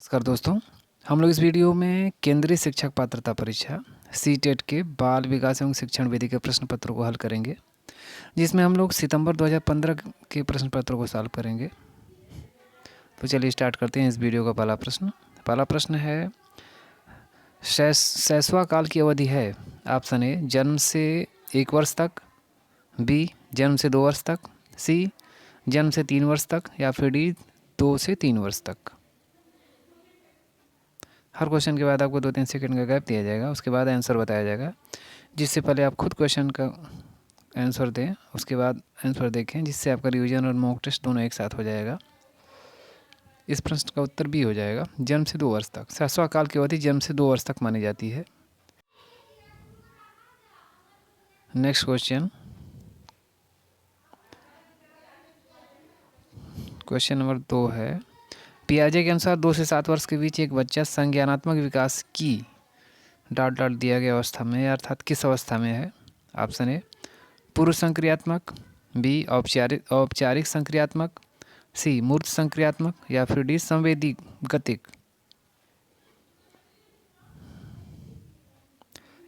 नमस्कार दोस्तों, हम लोग इस वीडियो में केंद्रीय शिक्षक पात्रता परीक्षा सीटेट के बाल विकास एवं शिक्षण विधि के प्रश्न पत्रों को हल करेंगे, जिसमें हम लोग सितंबर 2015 के प्रश्न पत्रों को सॉल्व करेंगे। तो चलिए स्टार्ट करते हैं इस वीडियो का पहला प्रश्न है, शैशव काल की अवधि है। ऑप्शन ए जन्म से 1 वर्ष तक, बी जन्म से 2 वर्ष तक, सी जन्म से 3 वर्ष तक, या फिर डी 2 से 3 वर्ष तक। हर क्वेश्चन के बाद आपको 2-3 सेकंड का गैप दिया जाएगा, उसके बाद आंसर बताया जाएगा। जिससे पहले आप खुद क्वेश्चन का आंसर दें, उसके बाद आंसर देखें, जिससे आपका रिवीजन और मॉक टेस्ट दोनों एक साथ हो जाएगा। इस प्रश्न का उत्तर बी हो जाएगा, जन्म से 2 वर्ष तक। शैशव काल की अवधि जन्म से 2 वर्ष तक मानी जाती है। नेक्स्ट क्वेश्चन नंबर 2 है, पियाजे के अनुसार 2 से 7 वर्ष के बीच एक बच्चा संज्ञानात्मक विकास की डॉट दिया गया अवस्था में, अर्थात किस अवस्था में है। ऑप्शन ए पूर्व संक्रियात्मक, बी औपचारिक संक्रियात्मक, सी मूर्त संक्रियात्मक, या फिर डी संवेदी गतिक।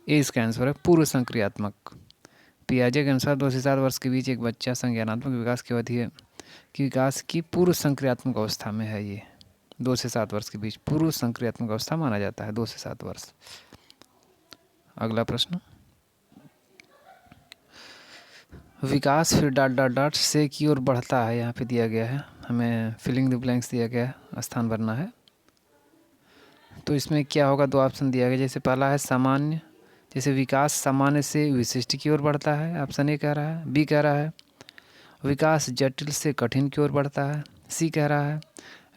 ए इसका आंसर है पूर्व संक्रियात्मक। पियाजे के अनुसार 2 से 7 वर्ष के बीच एक बच्चा संज्ञानात्मक विकास की अवधि है कि विकास की पूर्व संक्रियात्मक अवस्था में है। ये 2 से 7 वर्ष के बीच पूर्व संक्रियात्मक अवस्था माना जाता है, 2 से 7 वर्ष। अगला प्रश्न, विकास फिर डॉट से की ओर बढ़ता है, यहाँ पे दिया गया है, हमें फिलिंग द ब्लैंक्स दिया गया है, स्थान भरना है। तो इसमें क्या होगा, 2 ऑप्शन दिया गया। जैसे पहला है सामान्य, जैसे विकास सामान्य से विशिष्ट की ओर बढ़ता है, ऑप्शन ए कह रहा है। बी कह रहा है विकास जटिल से कठिन की ओर बढ़ता है, सी कह रहा है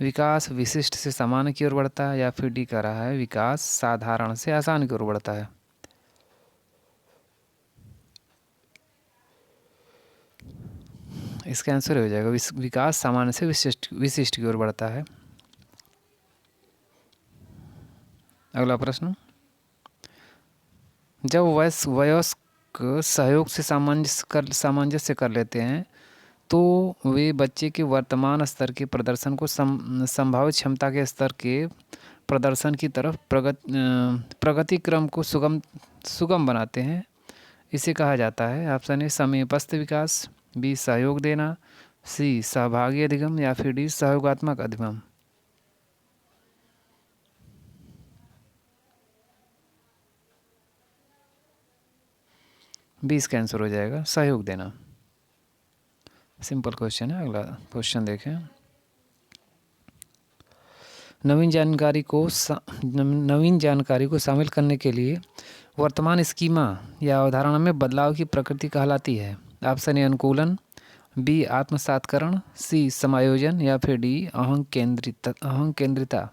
विकास विशिष्ट से सामान्य की ओर बढ़ता है, या फिर डी कह रहा है विकास साधारण से आसान की ओर बढ़ता है। इसका आंसर हो जाएगा विकास सामान्य से विशिष्ट की ओर बढ़ता है। अगला प्रश्न, जब वयस्क सहयोग से सामंजस्य कर लेते हैं तो वे बच्चे के वर्तमान स्तर के प्रदर्शन को संभावित क्षमता के स्तर के प्रदर्शन की तरफ प्रगति क्रम को सुगम बनाते हैं। इसे कहा जाता है, ऑप्शन ए समयस्थ विकास, बी सहयोग देना, सी सहभागी अधिगम, या फिर डी सहयोगात्मक अधिगम। बी इसका आंसर हो जाएगा सहयोग देना। सिंपल क्वेश्चन है। अगला क्वेश्चन देखें, नवीन जानकारी को शामिल करने के लिए वर्तमान स्कीमा या अवधारणा में बदलाव की प्रकृति कहलाती है। ऑप्शन ए अनुकूलन, बी आत्मसातकरण, सी समायोजन, या फिर डी अहं केंद्रिता।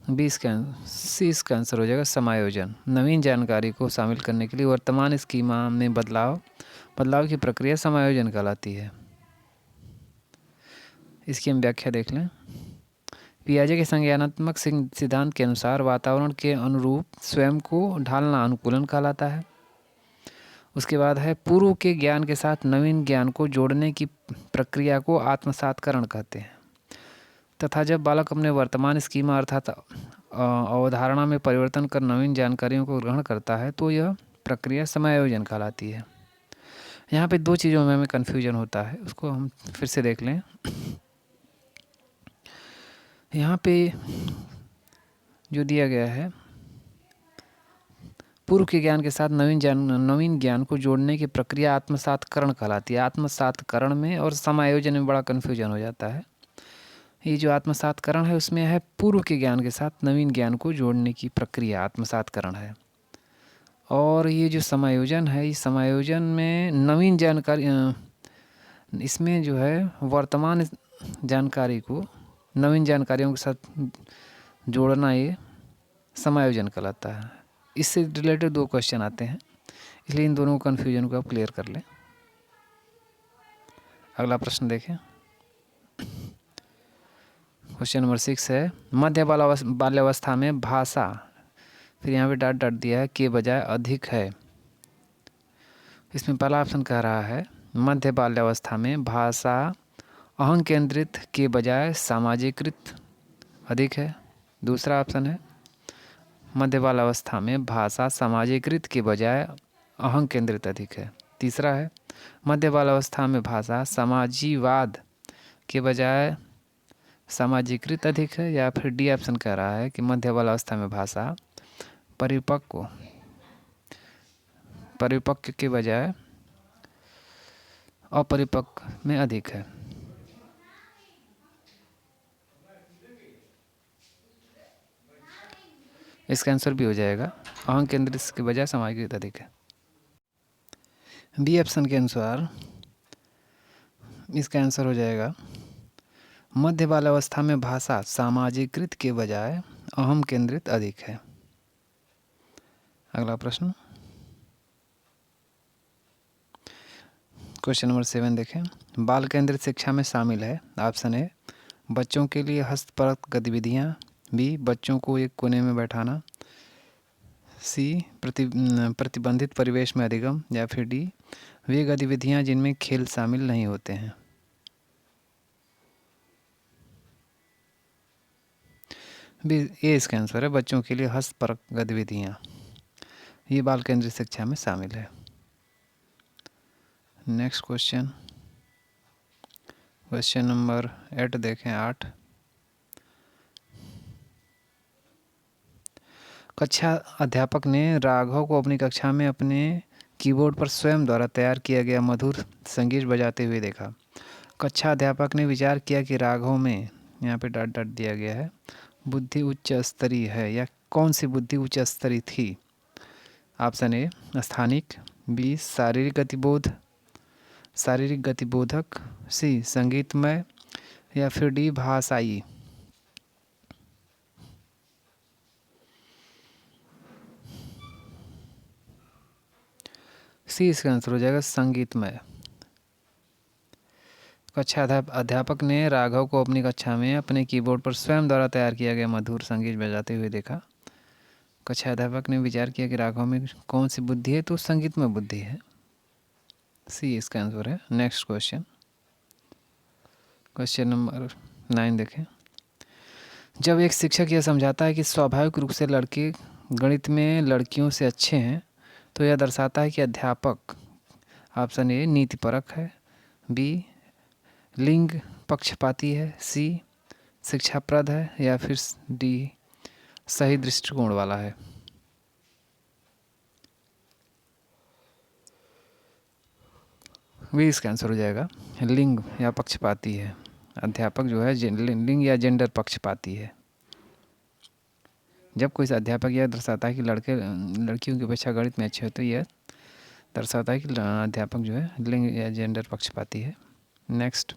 सी इसका आंसर हो जाएगा समायोजन। नवीन जानकारी को शामिल करने के लिए वर्तमान स्कीमा में बदलाव की प्रक्रिया समायोजन कहलाती है। इसकी हम व्याख्या देख लें। पियाजे के संज्ञानात्मक सिद्धांत के अनुसार वातावरण के अनुरूप स्वयं को ढालना अनुकूलन कहलाता है। उसके बाद है पूर्व के ज्ञान के साथ नवीन ज्ञान को जोड़ने की प्रक्रिया को आत्मसातकरण कहते हैं। तथा जब बालक अपने वर्तमान स्कीमा अर्थात अवधारणा में परिवर्तन कर नवीन जानकारियों को ग्रहण करता है तो यह प्रक्रिया समायोजन कहलाती है। यहाँ पे 2 चीज़ों में हमें कन्फ्यूजन होता है, उसको हम फिर से देख लें। यहाँ पे जो दिया गया है, पूर्व के ज्ञान के साथ नवीन ज्ञान को जोड़ने की प्रक्रिया आत्मसातकरण कहलाती है। आत्मसातकरण में और समायोजन में बड़ा कन्फ्यूजन हो जाता है। ये जो आत्मसातकरण है उसमें है पूर्व के ज्ञान के साथ नवीन ज्ञान को जोड़ने की प्रक्रिया आत्मसातकरण है, और ये जो समायोजन है, इस समायोजन में नवीन जानकारी, इसमें जो है वर्तमान जानकारी को नवीन जानकारियों के साथ जोड़ना, ये समायोजन कहलाता है। इससे रिलेटेड 2 क्वेश्चन आते हैं, इसलिए इन दोनों कन्फ्यूजन को आप क्लियर कर लें। अगला प्रश्न देखें, क्वेश्चन नंबर 6 है, मध्य बाल्यावस्था में भाषा, फिर यहाँ पे डॉट दिया है, के बजाय अधिक है। इसमें पहला ऑप्शन कह रहा है मध्य बाल्यावस्था में भाषा अहं केंद्रित के बजाय सामाजिकृत अधिक है। दूसरा ऑप्शन है मध्य बाल अवस्था में भाषा सामाजिकृत के बजाय अहं केंद्रित अधिक है। तीसरा है मध्य बाल अवस्था में भाषा समाजीवाद के बजाय सामाजिकृत अधिक है। या फिर डी ऑप्शन कह रहा है कि मध्य बाल अवस्था में भाषा परिपक्व के बजाय अपरिपक्व में अधिक है। इसका आंसर भी हो जाएगा अहं केंद्रित के बजाय सामाजिकृत अधिक है। बी ऑप्शन के अनुसार इसका आंसर हो जाएगा मध्य बाल अवस्था में भाषा सामाजिकृत के बजाय अहम केंद्रित अधिक है। अगला प्रश्न क्वेश्चन नंबर 7 देखें। बाल केंद्रित शिक्षा में शामिल है। ऑप्शन ए बच्चों के लिए हस्तपरक गतिविधियाँ, बी बच्चों को एक कोने में बैठाना, सी प्रतिबंधित परिवेश में अधिगम, या फिर डी वे गतिविधियाँ जिनमें खेल शामिल नहीं होते हैं। बी ये इसका आंसर है बच्चों के लिए हस्तपरक गतिविधियाँ, ये बाल केंद्रित शिक्षा में शामिल है। नेक्स्ट क्वेश्चन नंबर 8 देखें। 8 कक्षा अध्यापक ने राघव को अपनी कक्षा में अपने कीबोर्ड पर स्वयं द्वारा तैयार किया गया मधुर संगीत बजाते हुए देखा। कक्षा अध्यापक ने विचार किया कि राघव में, यहाँ पे डॉट डॉट दिया गया है, बुद्धि उच्च स्तरीय है, या कौन सी बुद्धि उच्च स्तरीय थी। ऑप्शन ए स्थानिक, बी शारीरिक गतिबोधक, सी संगीतमय, या फिर डी भाषाई। सी इसका आंसर हो जाएगा संगीतमय। कक्षा अध्यापक ने राघव को अपनी कक्षा में अपने कीबोर्ड पर स्वयं द्वारा तैयार किया गया मधुर संगीत बजाते हुए देखा। कक्षा अध्यापक ने विचार किया कि राघव में कौन सी बुद्धि है, तो संगीतमय बुद्धि है। सी इसका आंसर है। नेक्स्ट क्वेश्चन नंबर 9 देखें। जब एक शिक्षक यह समझाता है कि स्वाभाविक रूप से लड़के गणित में लड़कियों से अच्छे हैं, तो यह दर्शाता है कि अध्यापक, ऑप्शन ए नीतिपरक है, बी लिंग पक्षपाती है, सी शिक्षाप्रद है, या फिर डी सही दृष्टिकोण वाला है। भी इसका आंसर हो जाएगा लिंग या पक्षपाती है। अध्यापक जो है लिंग या जेंडर पक्षपाती है। जब कोई अध्यापक यह दर्शाता है कि लड़के लड़कियों की अपेक्षा गणित में अच्छे होते, यह दर्शाता है कि अध्यापक जो है लिंग या जेंडर पक्षपाती है। नेक्स्ट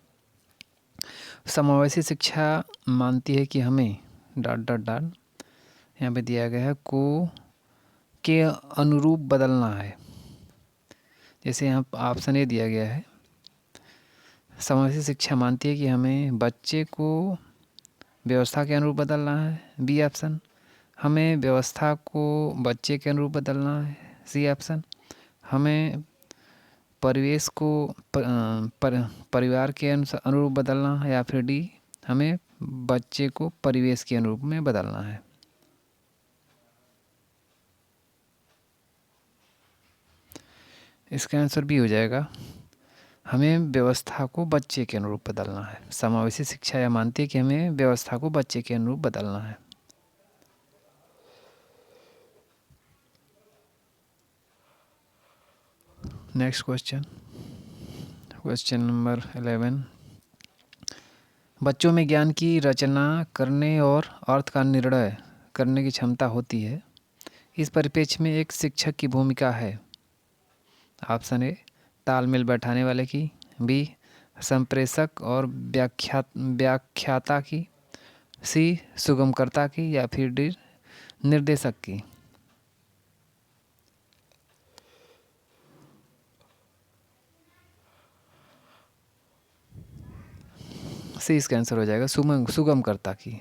समावेशी शिक्षा मानती है कि हमें डॉट डॉट डॉट यहाँ पे दिया गया है को के अनुरूप बदलना है। जैसे यहाँ ऑप्शन ए दिया गया है, समावेशी शिक्षा मानती है कि हमें बच्चे को व्यवस्था के अनुरूप बदलना है। बी ऑप्शन हमें व्यवस्था को बच्चे के अनुरूप बदलना है। सी ऑप्शन हमें परिवेश को परिवार के अनुरूप बदलना है, या फिर डी हमें बच्चे को परिवेश के अनुरूप में बदलना है। इसका आंसर भी हो जाएगा हमें व्यवस्था को बच्चे के अनुरूप बदलना है। समावेशी शिक्षा यह मानती है कि हमें व्यवस्था को बच्चे के अनुरूप बदलना है। Next question number 11। बच्चों में ज्ञान की रचना करने और अर्थ का निर्णय करने की क्षमता होती है। इस परिप्रेक्ष्य में एक शिक्षक की भूमिका है। ऑप्शन ए तालमेल बैठाने वाले की, बी संप्रेषक और व्याख्याता की, सी सुगमकर्ता की, या फिर डी निर्देशक की। सी इसका आंसर हो जाएगा सुगमकर्ता की।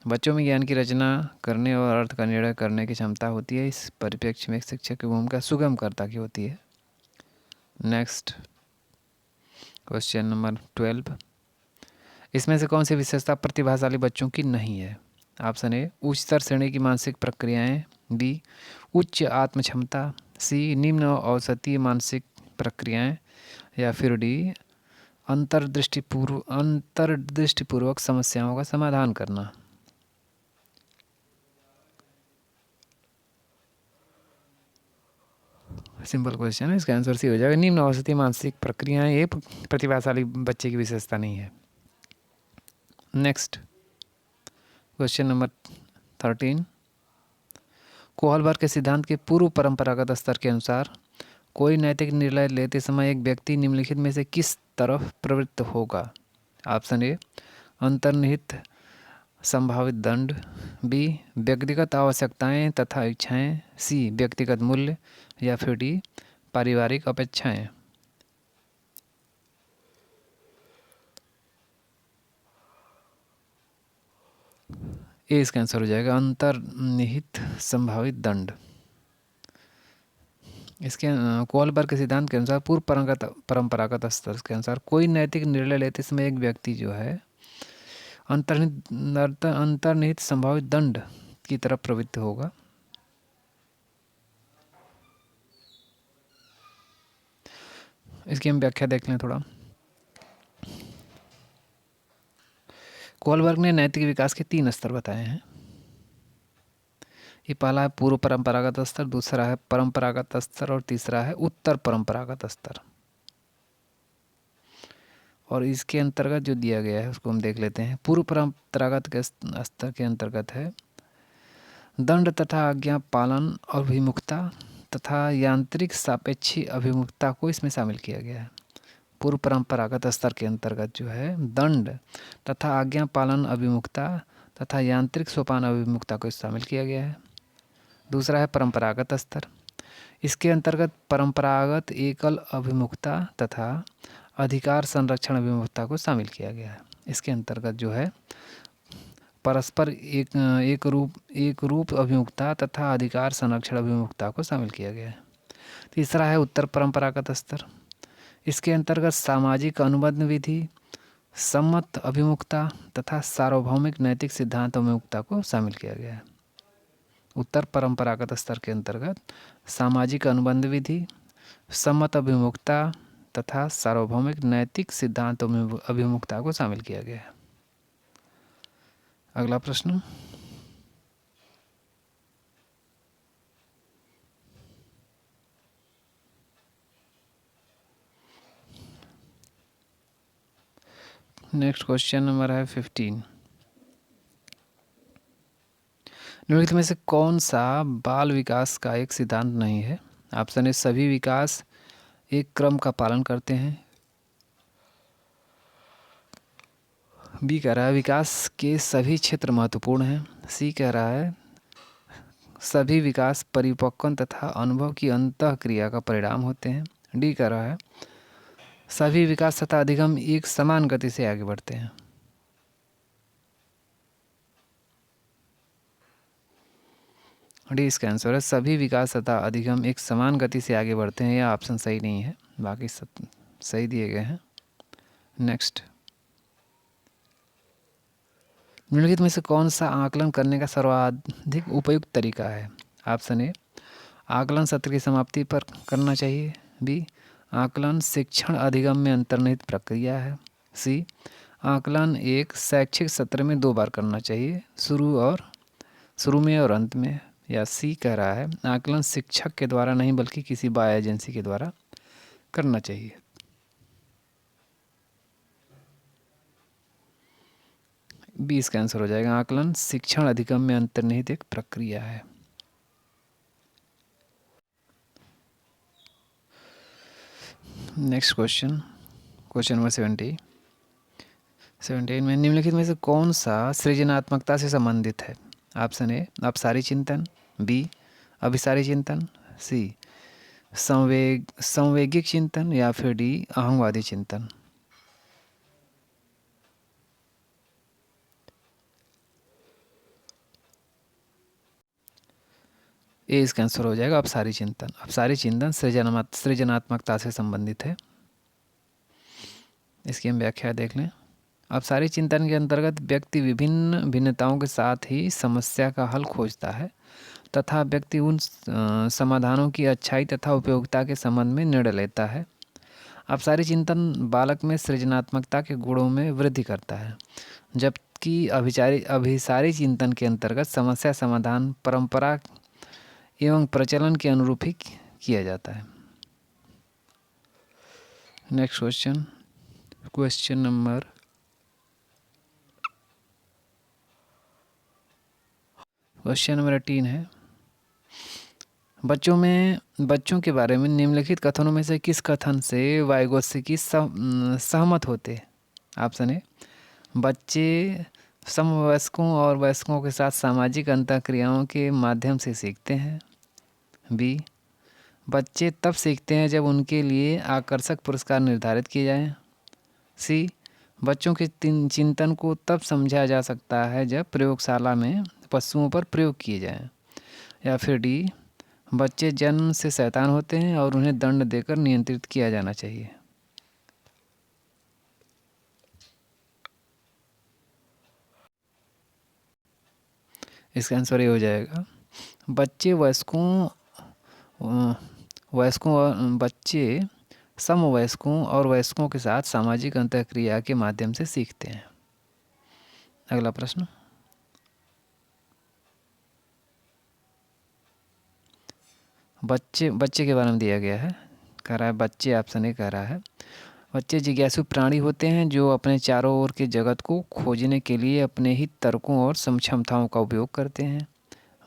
बच्चों में ज्ञान की रचना करने और अर्थ का निर्णय करने की क्षमता होती है। इस परिप्रेक्ष्य में एक शिक्षक की भूमिका सुगमकर्ता की होती है। Next question number 12। इसमें से कौन सी विशेषता प्रतिभाशाली बच्चों की नहीं है? ऑप्शन ए उच्चतर श्रेणी की मानसिक प्रक्रियाएं, बी उच्च आत्म क्षमता, सी निम्न औसतीय मानसिक प्रक्रियाएं, या फिर डी अंतर्दृष्टिपूर्वक समस्याओं का समाधान करना। सिंपल क्वेश्चन है, इसका आंसर सी हो जाएगा, निम्न औसतीय मानसिक प्रक्रियाएं ये प्रतिभाशाली बच्चे की विशेषता नहीं है। नेक्स्ट क्वेश्चन नंबर 13, कोहलबर्ग के सिद्धांत के पूर्व परंपरागत स्तर के अनुसार कोई नैतिक निर्णय लेते समय एक व्यक्ति निम्नलिखित में से किस तरफ प्रवृत्त होगा? ऑप्शन ए अंतर्निहित संभावित दंड, बी व्यक्तिगत आवश्यकताएं तथा इच्छाएं, सी व्यक्तिगत मूल्य, या फिर डी पारिवारिक अपेक्षाएं। ये इसका आंसर हो जाएगा अंतर्निहित संभावित दंड। इसके कोहलबर्ग के सिद्धांत के अनुसार पूर्व परंपरागत स्तर के अनुसार कोई नैतिक निर्णय लेते समय एक व्यक्ति जो है अंतर्निहित संभावित दंड की तरफ प्रवृत्त होगा। इसकी हम व्याख्या देख लें थोड़ा। कोहलबर्ग ने नैतिक विकास के 3 स्तर बताए हैं। ये पहला है पूर्व परंपरागत स्तर, दूसरा है परंपरागत स्तर और तीसरा है उत्तर परंपरागत स्तर। और इसके अंतर्गत जो दिया गया है उसको हम देख लेते हैं। पूर्व परंपरागत के स्तर के अंतर्गत है दंड तथा आज्ञा पालन अभिमुखता तथा यांत्रिक सापेक्षी अभिमुखता को इसमें शामिल किया गया है। पूर्व परंपरागत स्तर के अंतर्गत जो है दंड तथा आज्ञा पालन अभिमुखता तथा यांत्रिक सोपान अभिमुखता को शामिल किया गया है। दूसरा है परंपरागत स्तर, इसके अंतर्गत परंपरागत एकल अभिमुखता तथा अधिकार संरक्षण अभिमुखता को शामिल किया गया है। इसके अंतर्गत जो है परस्पर एक रूप अभिमुखता तथा अधिकार संरक्षण अभिमुखता को शामिल किया गया है। तीसरा है उत्तर परंपरागत स्तर, इसके अंतर्गत सामाजिक अनुबंध विधि, सम्मत अभिमुखता तथा सार्वभौमिक नैतिक सिद्धांत अभिमुखता को शामिल किया गया है। उत्तर परंपरागत स्तर के अंतर्गत सामाजिक अनुबंध विधि, सम्मत अभिमुखता तथा सार्वभौमिक नैतिक सिद्धांत अभिमुखता को शामिल किया गया है। अगला प्रश्न, नेक्स्ट क्वेश्चन नंबर है 15, निम्नलिखित में से कौन सा बाल विकास का एक सिद्धांत नहीं है? ऑप्शन ए सभी विकास एक क्रम का पालन करते हैं, बी कह रहा है विकास के सभी क्षेत्र महत्वपूर्ण हैं, सी कह रहा है सभी विकास परिपक्वन तथा अनुभव की अंतःक्रिया का परिणाम होते हैं, डी कह रहा है सभी विकास तथा अधिगम एक समान गति से आगे बढ़ते हैं। डी इसका आंसर है सभी विकास तथा अधिगम एक समान गति से आगे बढ़ते हैं। यह ऑप्शन सही नहीं है, बाकी सब सही दिए गए हैं। नेक्स्ट, निम्नलिखित में से कौन सा आकलन करने का सर्वाधिक उपयुक्त तरीका है? ऑप्शन ए आकलन सत्र की समाप्ति पर करना चाहिए, बी आकलन शिक्षण अधिगम में अंतर्निहित प्रक्रिया है, सी आकलन एक शैक्षिक सत्र में 2 बार करना चाहिए, शुरू में और अंत में, या सी कह रहा है आकलन शिक्षक के द्वारा नहीं बल्कि किसी बाह्य एजेंसी के द्वारा करना चाहिए। बी इसका आंसर हो जाएगा आकलन शिक्षण अधिगम में अंतर्निहित एक प्रक्रिया है। नेक्स्ट क्वेश्चन नंबर 17 में निम्नलिखित में से कौन सा सृजनात्मकता से संबंधित है? ऑप्शन ए अपसारी चिंतन, बी अभिसारी चिंतन, सी संवेगिक चिंतन, या फिर डी अहंवादी चिंतन। ये इसका आंसर हो जाएगा अपसारी चिंतन। अपसारी चिंतन सृजनात्मकता से संबंधित है। इसकी हम व्याख्या देख लें। अपसारी चिंतन के अंतर्गत व्यक्ति विभिन्न भिन्नताओं के साथ ही समस्या का हल खोजता है तथा व्यक्ति उन समाधानों की अच्छाई तथा उपयोगिता के संबंध में निर्णय लेता है। अपसारी चिंतन बालक में सृजनात्मकता के गुणों में वृद्धि करता है, जबकि अभिसारी चिंतन के अंतर्गत समस्या समाधान परंपरा एवं प्रचलन के अनुरूप ही किया जाता है। नेक्स्ट क्वेश्चन नंबर 18 है। बच्चों के बारे में निम्नलिखित कथनों में से किस कथन से वाइगोत्स्की सहमत होते? ऑप्शन ए, बच्चे समवयस्कों और वयस्कों के साथ सामाजिक अंतःक्रियाओं के माध्यम से सीखते हैं। बी, बच्चे तब सीखते हैं जब उनके लिए आकर्षक पुरस्कार निर्धारित किए जाएं। सी, बच्चों के चिंतन को तब समझा जा सकता है जब प्रयोगशाला में पशुओं पर प्रयोग किए जाएं। या फिर डी, बच्चे जन्म से शैतान होते हैं और उन्हें दंड देकर नियंत्रित किया जाना चाहिए। इसका आंसर ये हो जाएगा, बच्चे समवयस्कों और वयस्कों के साथ सामाजिक अंतःक्रिया के माध्यम से सीखते हैं। अगला प्रश्न, बच्चे के बारे में दिया गया है। कह रहा है बच्चे, ऑप्शन ए कह रहा है, बच्चे जिज्ञासु प्राणी होते हैं जो अपने चारों ओर के जगत को खोजने के लिए अपने ही तर्कों और क्षमताओं का उपयोग करते हैं।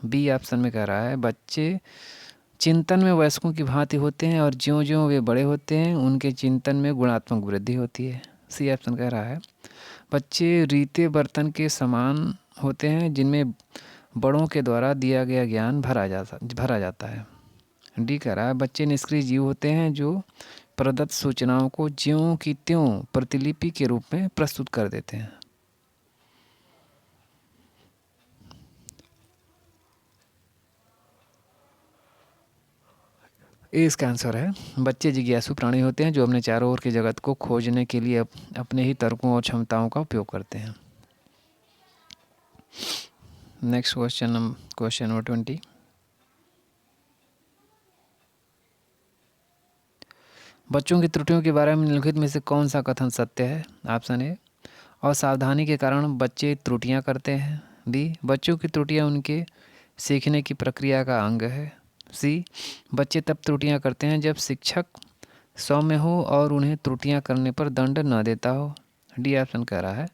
बी ऑप्शन में कह रहा है, बच्चे चिंतन में वयस्कों की भांति होते हैं और ज्यों ज्यों वे बड़े होते हैं उनके चिंतन में गुणात्मक वृद्धि होती है। सी ऑप्शन कह रहा है, बच्चे रीते बर्तन के समान होते हैं जिनमें बड़ों के द्वारा दिया गया ज्ञान भरा जाता है। डी कह रहा है, बच्चे निष्क्रिय जीव होते हैं जो प्रदत्त सूचनाओं को ज्यों की त्यों प्रतिलिपि के रूप में प्रस्तुत कर देते हैं। इसका आंसर है, बच्चे जिज्ञासु प्राणी होते हैं जो अपने चारों ओर के जगत को खोजने के लिए अपने ही तर्कों और क्षमताओं का उपयोग करते हैं। नेक्स्ट क्वेश्चन नंबर 20, बच्चों की त्रुटियों के बारे में निम्नलिखित में से कौन सा कथन सत्य है? ऑप्शन ए, असावधानी के कारण बच्चे त्रुटियां करते हैं। बी, बच्चों की त्रुटियां उनके सीखने की प्रक्रिया का अंग है। सी, बच्चे तब त्रुटियां करते हैं जब शिक्षक सौम्य हो और उन्हें त्रुटियां करने पर दंड न देता हो। डी ऑप्शन कह रहा है,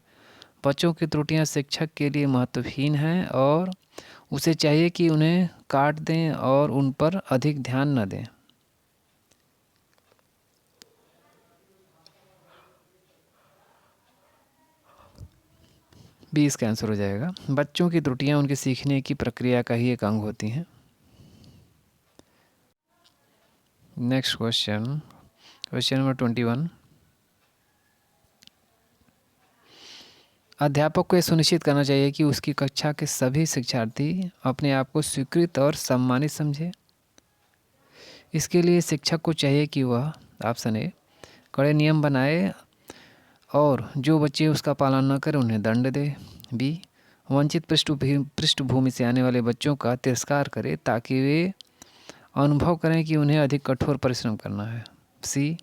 बच्चों की त्रुटियां शिक्षक के लिए महत्वहीन हैं और उसे चाहिए कि उन्हें काट दें और उन पर अधिक ध्यान न दें। बी इसका आंसर हो जाएगा, बच्चों की त्रुटियां उनके सीखने की प्रक्रिया का ही एक अंग होती हैं। नेक्स्ट क्वेश्चन नंबर 21, अध्यापक को यह सुनिश्चित करना चाहिए कि उसकी कक्षा के सभी शिक्षार्थी अपने आप को स्वीकृत और सम्मानित समझे। इसके लिए शिक्षक को चाहिए कि वह, ऑप्शन ए, कड़े नियम बनाए और जो बच्चे उसका पालन न करें उन्हें दंड दे। बी, वंचित पृष्ठभूमि से आने वाले बच्चों का तिरस्कार करे ताकि वे अनुभव करें कि उन्हें अधिक कठोर परिश्रम करना है। सी,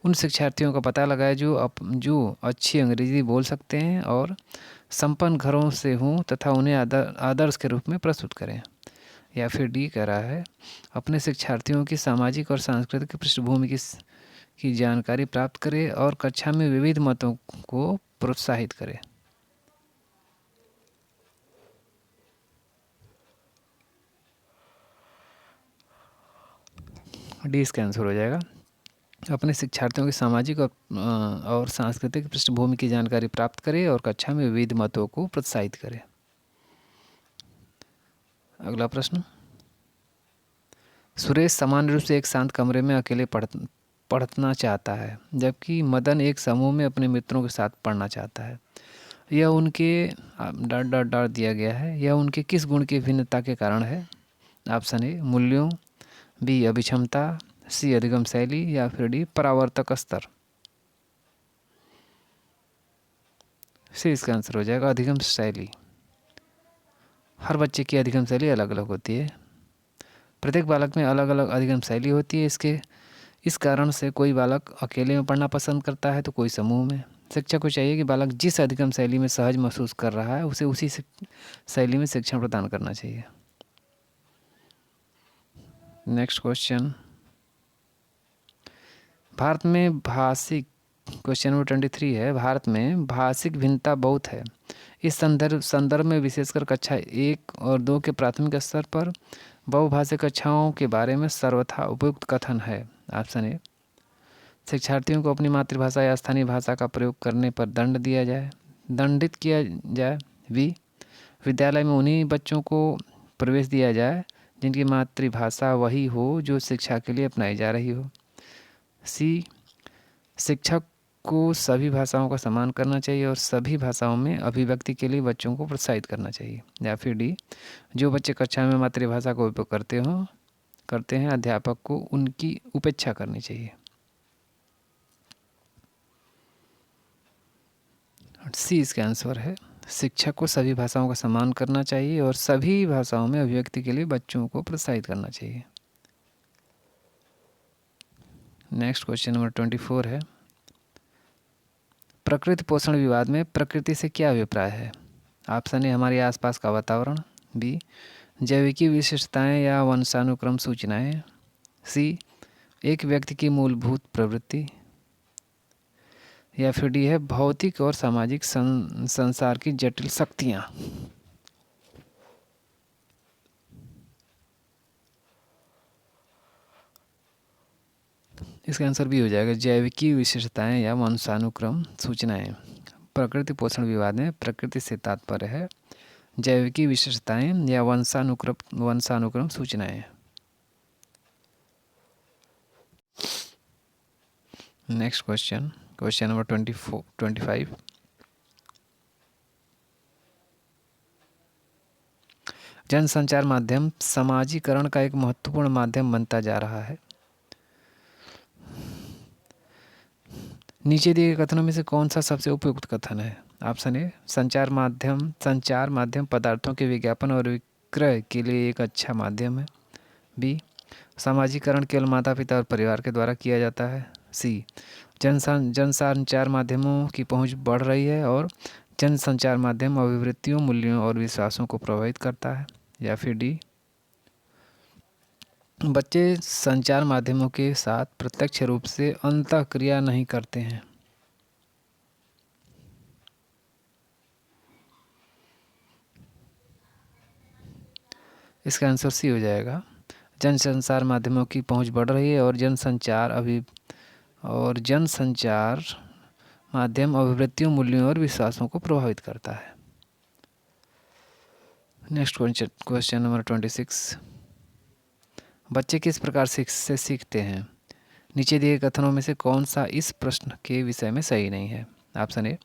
उन शिक्षार्थियों का पता लगाए जो अच्छी अंग्रेजी बोल सकते हैं और संपन्न घरों से हों तथा उन्हें आदर्श के रूप में प्रस्तुत करें। या फिर डी कह रहा है, अपने शिक्षार्थियों की सामाजिक और सांस्कृतिक पृष्ठभूमि की जानकारी प्राप्त करें और कक्षा में विविध मतों को प्रोत्साहित करें। डी इसका आंसर हो जाएगा, अपने शिक्षार्थियों की सामाजिक और सांस्कृतिक पृष्ठभूमि की जानकारी प्राप्त करें और कक्षा में विविध मतों को प्रोत्साहित करें। अगला प्रश्न, सुरेश सामान्य रूप से एक शांत कमरे में अकेले पढ़ना चाहता है जबकि मदन एक समूह में अपने मित्रों के साथ पढ़ना चाहता है। यह उनके डॉट दिया गया है, यह उनके किस गुण की भिन्नता के कारण है? ऑप्शन ए, मूल्यों, बी, अभिक्षमता, सी, अधिगम शैली, या फिर डी, परावर्तक स्तर। सी इसका आंसर हो जाएगा अधिगम शैली। हर बच्चे की अधिगम शैली अलग अलग होती है। प्रत्येक बालक में अलग अलग अधिगम शैली होती है। इस कारण से कोई बालक अकेले में पढ़ना पसंद करता है तो कोई समूह में। शिक्षक को चाहिए कि बालक जिस अधिगम शैली में सहज महसूस कर रहा है उसे उसी शैली में शिक्षण प्रदान करना चाहिए। नेक्स्ट क्वेश्चन, भारत में भाषिक, क्वेश्चन नंबर 23 है, भारत में भाषिक भिन्नता बहुत है। इस संदर्भ में विशेषकर कक्षा 1 और 2 के प्राथमिक स्तर पर बहुभाषिक कक्षाओं के बारे में सर्वथा उपयुक्त कथन है। ऑप्शन ए, शिक्षार्थियों को अपनी मातृभाषा या स्थानीय भाषा का प्रयोग करने पर दंडित किया जाए। बी, विद्यालय में उन्हीं बच्चों को प्रवेश दिया जाए जिनकी मातृभाषा वही हो जो शिक्षा के लिए अपनाई जा रही हो। सी, शिक्षक को सभी भाषाओं का सम्मान करना चाहिए और सभी भाषाओं में अभिव्यक्ति के लिए बच्चों को प्रोत्साहित करना चाहिए। या फिर डी, जो बच्चे कक्षा में मातृभाषा का उपयोग करते हैं अध्यापक को उनकी उपेक्षा करनी चाहिए। सी इसका आंसर है, शिक्षक को सभी भाषाओं का सम्मान करना चाहिए और सभी भाषाओं में अभिव्यक्ति के लिए बच्चों को प्रोत्साहित करना चाहिए। नेक्स्ट क्वेश्चन नंबर 24 है, प्रकृति पोषण विवाद में प्रकृति से क्या अभिप्राय है। ऑप्शन ए, हमारे आसपास का वातावरण। बी, जैविकी विशेषताएं या वंशानुक्रम सूचनाएं। सी, एक व्यक्ति की मूलभूत प्रवृत्ति। या फिर डी है, भौतिक और सामाजिक संसार की जटिल शक्तियां। इसका आंसर भी हो जाएगा जैविकी विशेषताएं या वंशानुक्रम सूचनाएं। प्रकृति पोषण विवाद में प्रकृति से तात्पर्य है जैविकी विशेषताएं या वंशानुक्रम सूचनाएं। नेक्स्ट क्वेश्चन, क्वेश्चन नंबर 25, जनसंचार माध्यम समाजीकरण का एक महत्वपूर्ण माध्यम बनता जा रहा है। नीचे दिए गए कथनों में से कौन सा सबसे उपयुक्त कथन है। ऑप्शन ए, संचार माध्यम पदार्थों के विज्ञापन और विक्रय के लिए एक अच्छा माध्यम है। बी, सामाजिकरण केवल माता पिता और परिवार के द्वारा किया जाता है। सी, जनसंचार माध्यमों की पहुंच बढ़ रही है और जनसंचार माध्यम अभिवृत्तियों, मूल्यों और विश्वासों को प्रभावित करता है। या फिर डी, बच्चे संचार माध्यमों के साथ प्रत्यक्ष रूप से अंतःक्रिया नहीं करते हैं। इसका आंसर सी हो जाएगा, जनसंचार माध्यमों की पहुंच बढ़ रही है और जनसंचार माध्यम अभिवृत्तियों, मूल्यों और विश्वासों को प्रभावित करता है। नेक्स्ट क्वेश्चन नंबर 26, बच्चे किस प्रकार से सीखते हैं। नीचे दिए कथनों में से कौन सा इस प्रश्न के विषय में सही नहीं है। ऑप्शन ए,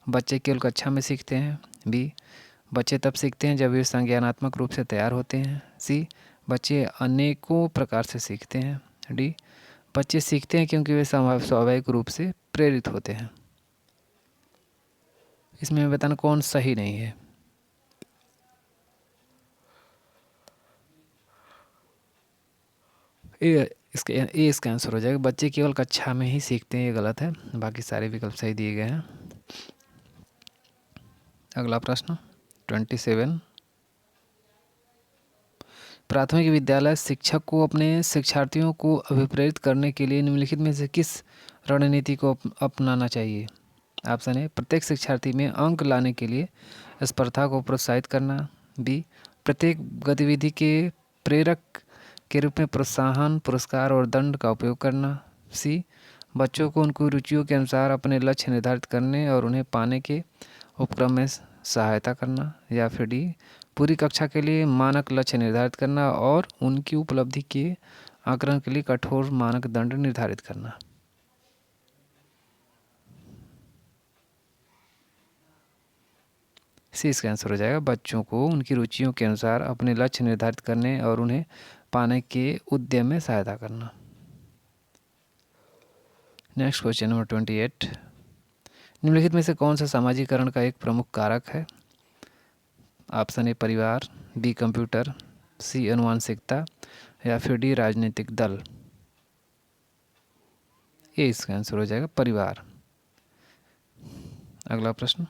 बच्चे केवल कक्षा में सीखते हैं। बी, बच्चे तब सीखते हैं जब वे संज्ञानात्मक रूप से तैयार होते हैं। सी, बच्चे अनेकों प्रकार से सीखते हैं। डी, बच्चे सीखते हैं क्योंकि वे स्वाभाविक रूप से प्रेरित होते हैं। इसमें बताना कौन सही नहीं है। इसका आंसर हो जाएगा, बच्चे केवल कक्षा में ही सीखते हैं, ये गलत है। बाकी सारे विकल्प सही दिए गए हैं। अगला प्रश्न 27, प्राथमिक विद्यालय शिक्षक को अपने शिक्षार्थियों को अभिप्रेरित करने के लिए निम्नलिखित में से किस रणनीति को अपनाना चाहिए। ऑप्शन ए, प्रत्येक शिक्षार्थी में अंक लाने के लिए स्पर्धा को प्रोत्साहित करना। बी, प्रत्येक गतिविधि के प्रेरक के रूप में प्रोत्साहन, पुरस्कार और दंड का उपयोग करना। सी, बच्चों को उनकी रुचियों के अनुसार अपने लक्ष्य निर्धारित करने और उन्हें पाने के उपक्रम में सहायता करना। या फिर डी, पूरी कक्षा के लिए मानक लक्ष्य निर्धारित करना और उनकी उपलब्धि के आकलन के लिए कठोर मानदंड निर्धारित करना। सी इसका आंसर हो जाएगा, बच्चों को उनकी रुचियों के अनुसार अपने लक्ष्य निर्धारित करने और उन्हें पाने के उद्यम में सहायता करना। नेक्स्ट क्वेश्चन नंबर 28, निम्नलिखित में से कौन सा सामाजिकरण का एक प्रमुख कारक है? ऑप्शन ए परिवार, बी कंप्यूटर, सी अनुवांशिकता या फिर डी राजनीतिक दल। ये इसका आंसर हो जाएगा परिवार। अगला प्रश्न,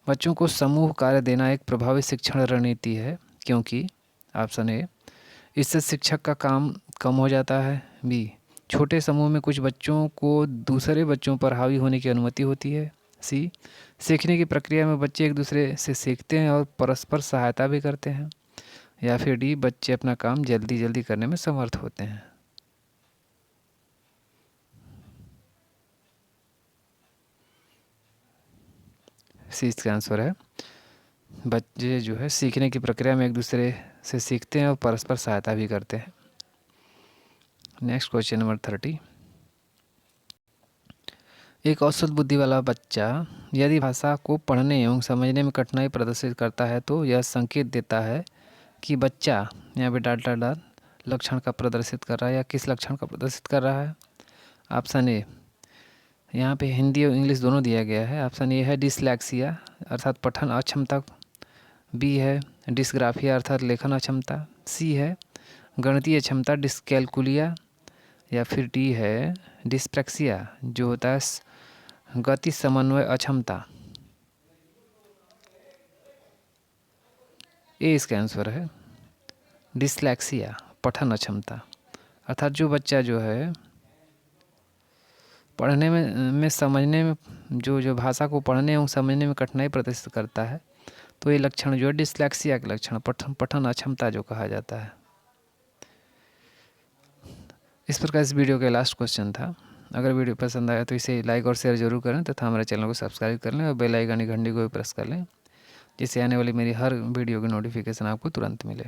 बच्चों को समूह कार्य देना एक प्रभावी शिक्षण रणनीति है क्योंकि ऑप्शन ए इससे शिक्षक का काम कम हो जाता है, बी छोटे समूह में कुछ बच्चों को दूसरे बच्चों पर हावी होने की अनुमति होती है, सी सीखने की प्रक्रिया में बच्चे एक दूसरे से सीखते हैं और परस्पर सहायता भी करते हैं, या फिर डी बच्चे अपना काम जल्दी जल्दी करने में समर्थ होते हैं। सी इसका आंसर है, बच्चे जो है सीखने की प्रक्रिया में एक दूसरे से सीखते हैं और परस्पर सहायता भी करते हैं। नेक्स्ट क्वेश्चन नंबर 30, एक औसत बुद्धि वाला बच्चा यदि भाषा को पढ़ने एवं समझने में कठिनाई प्रदर्शित करता है तो यह संकेत देता है कि बच्चा यहाँ पे डाटा लक्षण का प्रदर्शित कर रहा है या किस लक्षण का प्रदर्शित कर रहा है। ऑप्शन ए, यहाँ पे हिंदी और इंग्लिश दोनों दिया गया है। ऑप्शन ए है डिसलैक्सिया अर्थात पठन अक्षमता, बी है डिस्ग्राफिया अर्थात लेखन अक्षमता, सी है गणितीय क्षमता डिस्कैलकुलिया, या फिर डी है डिस्प्रैक्सिया जो होता है गति समन्वय अक्षमता। ए इसका आंसर है डिस्लैक्सिया पठन अक्षमता, अर्थात जो बच्चा जो है पढ़ने में समझने में जो भाषा को पढ़ने एवं समझने में कठिनाई प्रदर्शित करता है तो ये लक्षण जो है डिस्लैक्सिया के लक्षण पठन अक्षमता जो कहा जाता है। इस प्रकार इस वीडियो का लास्ट क्वेश्चन था। अगर वीडियो पसंद आया तो इसे लाइक और शेयर जरूर करें तथा हमारे चैनल को सब्सक्राइब कर लें और बेल आइकन घंटी को भी प्रेस कर लें जिससे आने वाली मेरी हर वीडियो की नोटिफिकेशन आपको तुरंत मिले।